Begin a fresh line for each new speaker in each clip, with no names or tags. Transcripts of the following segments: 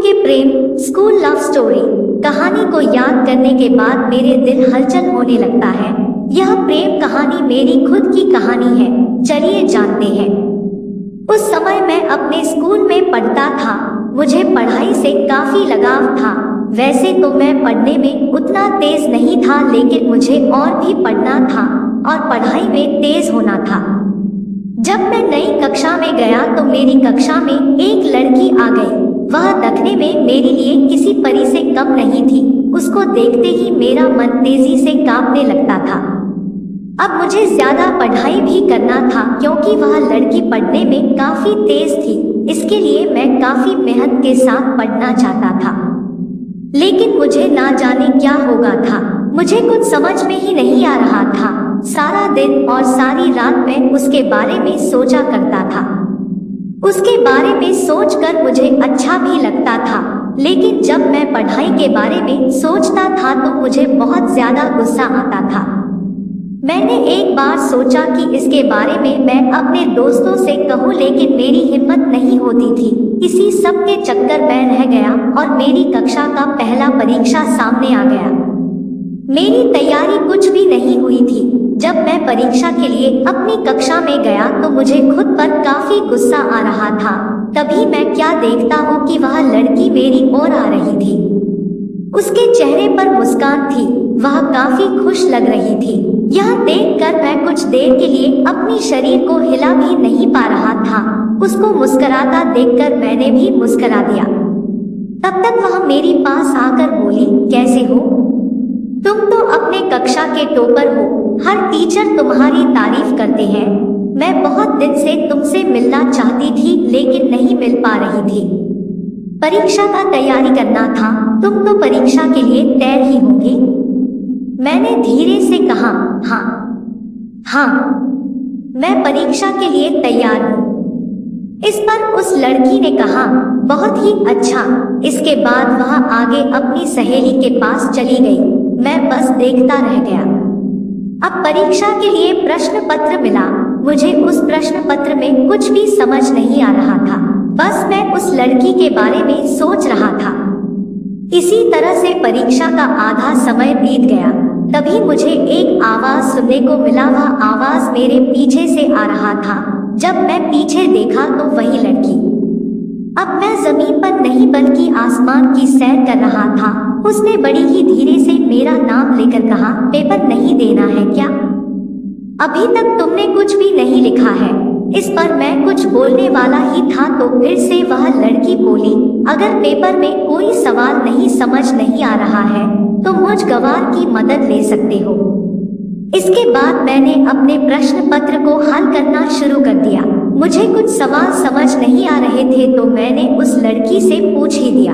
के प्रेम school love story कहानी को याद करने के बाद मेरे दिल हलचल होने लगता है। यह प्रेम कहानी मेरी खुद की कहानी है। चलिए जानते हैं। उस समय मैं अपने स्कूल में पढ़ता था। मुझे पढ़ाई से काफी लगाव था। वैसे तो मैं पढ़ने में उतना तेज नहीं था, लेकिन मुझे और भी पढ़ना था और पढ़ाई में तेज होना था। जब मैं नई कक्षा में गया तो मेरी कक्षा में एक लड़की आ गई। वह दिखने में मेरे लिए किसी परी से कम नहीं थी। उसको देखते ही मेरा मन तेजी से कांपने लगता था। अब मुझे ज्यादा पढ़ाई भी करना था, क्योंकि वह लड़की पढ़ने में काफी तेज थी। इसके लिए मैं काफी मेहनत के साथ पढ़ना चाहता था, लेकिन मुझे ना जाने क्या होगा था। मुझे कुछ समझ में ही नहीं आ रहा था। सारा दिन और सारी रात मैं उसके बारे में सोचा करता था। उसके बारे में सोचकर मुझे अच्छा भी लगता था, लेकिन जब मैं पढ़ाई के बारे में सोचता था तो मुझे बहुत ज्यादा गुस्सा आता था। मैंने एक बार सोचा कि इसके बारे में मैं अपने दोस्तों से कहूँ, लेकिन मेरी हिम्मत नहीं होती थी। इसी सब के चक्कर में रह गया और मेरी कक्षा का पहला परीक्षा सामने आ गया। मेरी तैयारी कुछ भी नहीं हुई थी। जब मैं परीक्षा के लिए अपनी कक्षा में गया तो मुझे खुद पर काफी गुस्सा आ रहा था। तभी मैं क्या देखता हूँ कि वह लड़की मेरी ओर आ रही थी। उसके चेहरे पर मुस्कान थी। वह काफी खुश लग रही थी। यह देखकर मैं कुछ देर के लिए अपनी शरीर को हिला भी नहीं पा रहा था। उसको मुस्कुराता देखकर मैंने भी मुस्कुरा दिया। तब तक वह मेरे पास आकर बोली, कैसे हो? तुम तो अपने कक्षा के टॉपर हो। हर टीचर तुम्हारी तारीफ करते हैं। मैं बहुत दिन से तुमसे मिलना चाहती थी, लेकिन नहीं मिल पा रही थी। परीक्षा का तैयारी करना था। तुम तो परीक्षा के लिए तैयार ही होगी। मैंने धीरे से कहा, हाँ, मैं परीक्षा के लिए तैयार हूँ। इस पर उस लड़की ने कहा, बहुत ही अच्छा। इसके बाद वह आगे अपनी सहेली के पास चली गई। मैं बस देखता रह गया। अब परीक्षा के लिए प्रश्न पत्र मिला। मुझे उस प्रश्न पत्र में कुछ भी समझ नहीं आ रहा था। बस मैं उस लड़की के बारे में सोच रहा था। इसी तरह से परीक्षा का आधा समय बीत गया। तभी मुझे एक आवाज सुनने को मिला। वह आवाज मेरे पीछे से आ रहा था। जब मैं पीछे देखा तो वही लड़की। अब मैं जमीन पर नहीं बल्कि आसमान की सैर कर रहा था। उसने बड़ी ही धीरे से मेरा नाम लेकर कहा, पेपर नहीं देना है क्या? अभी तक तुमने कुछ भी नहीं लिखा है। इस पर मैं कुछ बोलने वाला ही था तो फिर से वह लड़की बोली, अगर पेपर में कोई सवाल नहीं समझ नहीं आ रहा है तो मुझ गवार की मदद ले सकते हो। इसके बाद मैंने अपने प्रश्न पत्र को हल करना शुरू कर दिया। मुझे कुछ सवाल समझ नहीं आ रहे थे तो मैंने उस लड़की से पूछ ही दिया।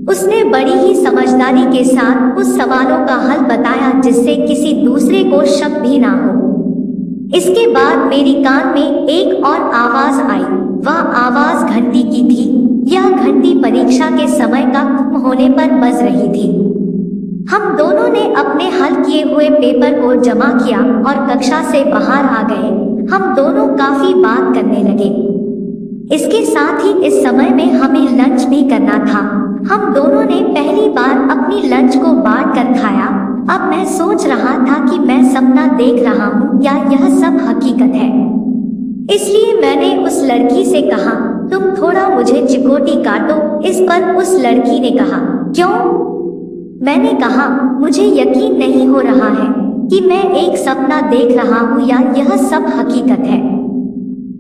उसने बड़ी ही समझदारी के साथ उस सवालों का हल बताया, जिससे किसी दूसरे को शक भी ना हो। इसके बाद मेरी कान में एक और आवाज आई। वह आवाज घंटी की थी। यह घंटी परीक्षा के समय का खत्म होने पर बज रही थी। हम दोनों ने अपने हल किए हुए पेपर को जमा किया और कक्षा से बाहर आ गए। हम दोनों काफी बात करने लगे। इसके साथ ही इस समय में हमें लंच भी करना था। हम दोनों ने पहली बार अपनी लंच को बांट कर खाया। अब मैं सोच रहा था कि मैं सपना देख रहा हूँ या यह सब हकीकत है। इसलिए मैंने उस लड़की से कहा, तुम थोड़ा मुझे चिकोटी काटो। इस पर उस लड़की ने कहा, क्यों? मैंने कहा, मुझे यकीन नहीं हो रहा है कि मैं एक सपना देख रहा हूँ या यह सब हकीकत है।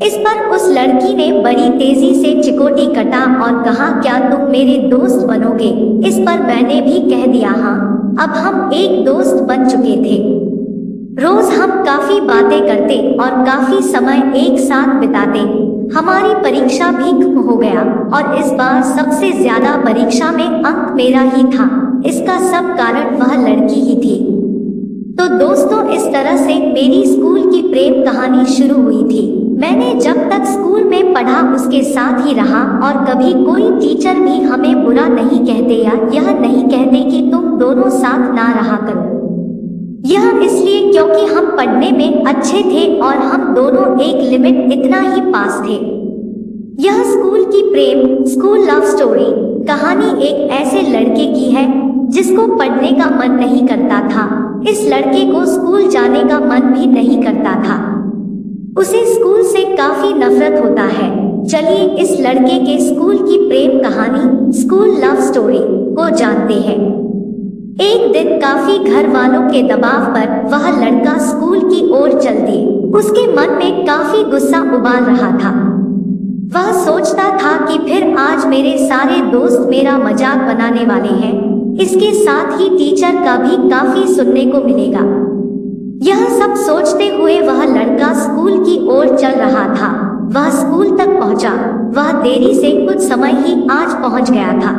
इस पर उस लड़की ने बड़ी तेजी से चिकोटी कटा और कहा, क्या तुम मेरे दोस्त बनोगे? इस पर मैंने भी कह दिया, हाँ। अब हम एक दोस्त बन चुके थे। रोज हम काफी बातें करते और काफी समय एक साथ बिताते। हमारी परीक्षा भी खत्म हो गया और इस बार सबसे ज्यादा परीक्षा में अंक मेरा ही था। इसका सब कारण वह लड़की ही थी। तो दोस्तों, इस तरह से मेरी स्कूल की प्रेम कहानी शुरू हुई थी। मैंने जब तक स्कूल में पढ़ा उसके साथ ही रहा और कभी कोई टीचर भी हमें बुरा नहीं कहते या यह नहीं कहते कि तुम दोनों साथ ना रहा करो। यह इसलिए क्योंकि हम पढ़ने में अच्छे थे और हम दोनों एक लिमिट इतना ही पास थे। यह स्कूल की प्रेम स्कूल लव स्टोरी कहानी एक ऐसे लड़के की है जिसको पढ़ने का मन नहीं करता था। इस लड़के को स्कूल जाने का मन भी नहीं करता था। उसे स्कूल से काफी नफरत होता है। चलिए इस लड़के के स्कूल की प्रेम कहानी स्कूल लव स्टोरी को जानते हैं। एक दिन काफी घर वालों के दबाव पर वह लड़का स्कूल की ओर चल दिए। उसके मन में काफी गुस्सा उबाल रहा था। वह सोचता था कि फिर आज मेरे सारे दोस्त मेरा मजाक बनाने वाले हैं। इसके साथ ही टीचर का भी काफी सुनने को मिलेगा। यह सब सोचते हुए वह लड़का स्कूल की ओर चल रहा था। वह स्कूल तक पहुंचा। वह देरी से कुछ समय ही आज पहुंच गया था,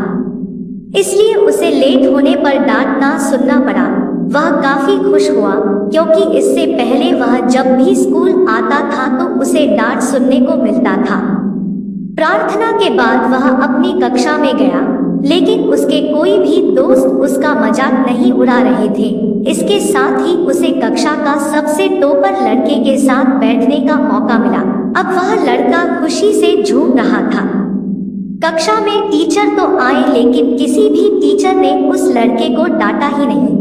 इसलिए उसे लेट होने पर डांट ना सुनना पड़ा। वह काफी खुश हुआ क्योंकि इससे पहले वह जब भी स्कूल आता था तो उसे डांट सुनने को मिलता था। प्रार्थना के बाद वह अपनी कक्षा में गया, लेकिन उसके कोई भी दोस्त उसका मजाक नहीं उड़ा रहे थे। इसके साथ ही उसे कक्षा का सबसे टॉपर लड़के के साथ बैठने का मौका मिला। अब वह लड़का खुशी से झूम रहा था। कक्षा में टीचर तो आए, लेकिन किसी भी टीचर ने उस लड़के को डांटा ही नहीं।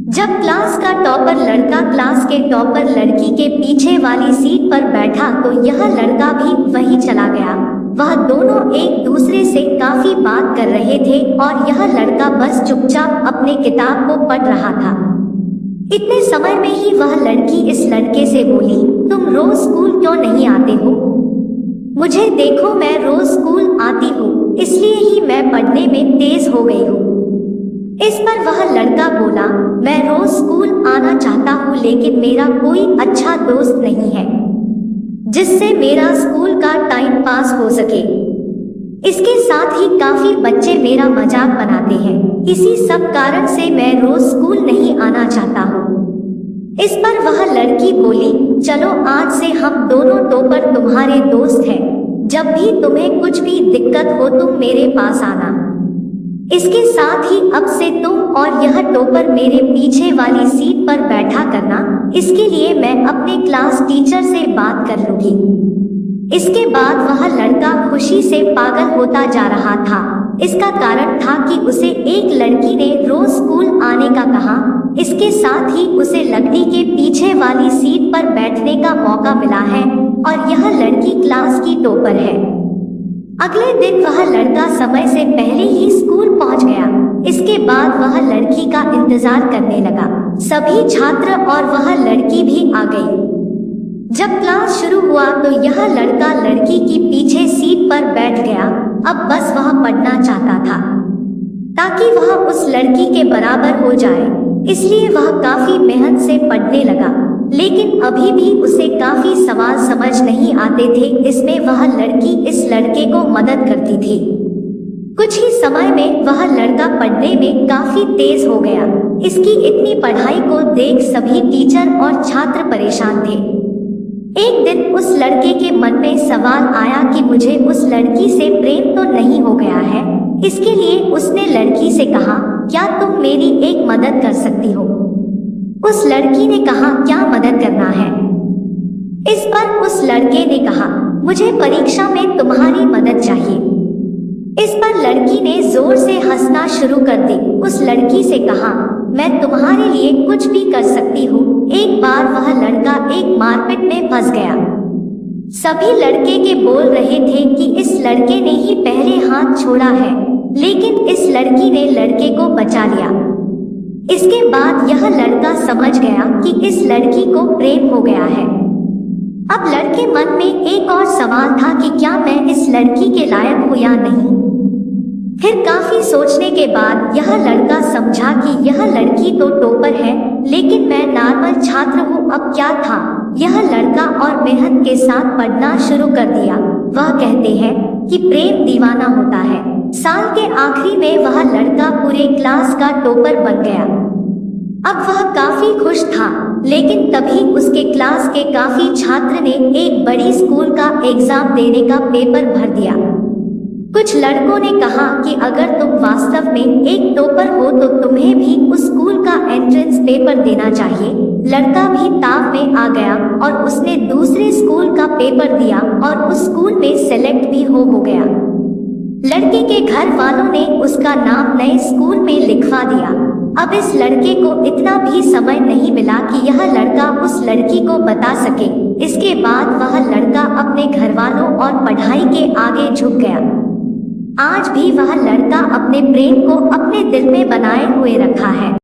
जब क्लास का टॉपर लड़का क्लास के टॉपर लड़की के पीछे वाली सीट पर बैठा तो यह लड़का भी वहीं चला गया। वह दोनों एक दूसरे से काफी बात कर रहे थे और यह लड़का बस चुपचाप अपने किताब को पढ़ रहा था। इतने समय में ही वह लड़की इस लड़के से बोली, तुम रोज स्कूल क्यों नहीं आते हो? मुझे देखो, मैं रोज स्कूल आती हूँ, इसलिए ही मैं पढ़ने में तेज हो गई हूँ। इस पर वह लड़का बोला, मैं रोज स्कूल आना चाहता हूँ, लेकिन मेरा कोई अच्छा दोस्त नहीं है जिससे मेरा स्कूल का टाइम पास हो सके। इसके साथ ही काफी बच्चे मेरा मजाक बनाते हैं। इसी सब कारण से मैं रोज स्कूल नहीं आना चाहता हूँ। इस पर वह लड़की बोली, चलो आज से हम दोनों टॉपर तुम्हारे दोस्त हैं। जब भी तुम्हें कुछ भी दिक्कत हो तुम मेरे पास आना। इसके साथ ही अब से तुम और यह टॉपर मेरे पीछे वाली सीट पर बैठा करना। इसके लिए मैं अपने क्लास टीचर से बात कर लूंगी। इसके बाद वह लड़का खुशी से पागल होता जा रहा था। इसका कारण था कि उसे एक लड़की ने रोज स्कूल आने का कहा। इसके साथ ही उसे लकड़ी के पीछे वाली सीट पर बैठने का मौका मिला है और यह लड़की क्लास की टॉपर है। अगले दिन वह लड़का समय से पहले ही स्कूल पहुंच गया। इसके बाद वह लड़की का इंतजार करने लगा। सभी छात्र और वह लड़की भी आ गई। जब क्लास शुरू हुआ तो यह लड़का लड़की की पीछे सीट पर बैठ गया। अब बस वह पढ़ना चाहता था ताकि वह उस लड़की के बराबर हो जाए, इसलिए वह काफी मेहनत से पढ़ने लगा। लेकिन अभी भी उसे काफी सवाल समझ नहीं आते थे। इसमें वह लड़की इस लड़के को मदद करती थी। कुछ ही समय में वह लड़का पढ़ने में काफी तेज हो गया। इसकी इतनी पढ़ाई को देख सभी टीचर और छात्र परेशान थे। एक दिन उस लड़के के मन में सवाल आया कि मुझे उस लड़की से प्रेम तो नहीं हो गया है। इसके लिए उसने लड़की से कहा, क्या तुम मेरी एक मदद कर सकती हो? उस लड़की ने कहा, क्या मदद करना है? इस पर उस लड़के ने कहा, मुझे परीक्षा में तुम्हारी मदद चाहिए। इस पर लड़की ने जोर से हंसना शुरू कर दी। उस लड़की से कहा, मैं तुम्हारे लिए कुछ भी कर सकती हूँ। एक बार वह लड़का एक मारपीट में फंस गया। सभी लड़के के बोल रहे थे कि इस लड़के ने ही पहले हाथ छोड़ा है, लेकिन इस लड़की ने लड़के को बचा लिया। इसके बाद यह लड़का समझ गया कि इस लड़की को प्रेम हो गया है। अब लड़के मन में एक और सवाल था कि क्या मैं इस लड़की के लायक हूँ या नहीं। फिर काफी सोचने के बाद यह लड़का समझा कि यह लड़की तो टॉपर है, लेकिन मैं नॉर्मल छात्र हूँ। अब क्या था, यह लड़का और मेहनत के साथ पढ़ना शुरू कर दिया। वह कहते हैं कि प्रेम दीवाना होता है। साल के आखिरी में वह लड़का पूरे क्लास का टॉपर बन गया। अब वह काफी खुश था, लेकिन तभी उसके क्लास के काफी छात्र ने एक बड़ी स्कूल का एग्जाम देने का पेपर भर दिया। कुछ लड़कों ने कहा कि अगर तुम वास्तव में एक टॉपर हो तो तुम्हें भी उस स्कूल का एंट्रेंस पेपर देना चाहिए। लड़का भी ताव में आ गया और उसने दूसरे स्कूल का पेपर दिया और उस स्कूल में सेलेक्ट भी हो गया। लड़के के घर वालों ने उसका नाम नए स्कूल में लिखवा दिया। अब इस लड़के को इतना भी समय नहीं मिला कि यह लड़का उस लड़की को बता सके। इसके बाद वह लड़का अपने घर वालों और पढ़ाई के आगे झुक गया। आज भी वह लड़का अपने प्रेम को अपने दिल में बनाए हुए रखा है।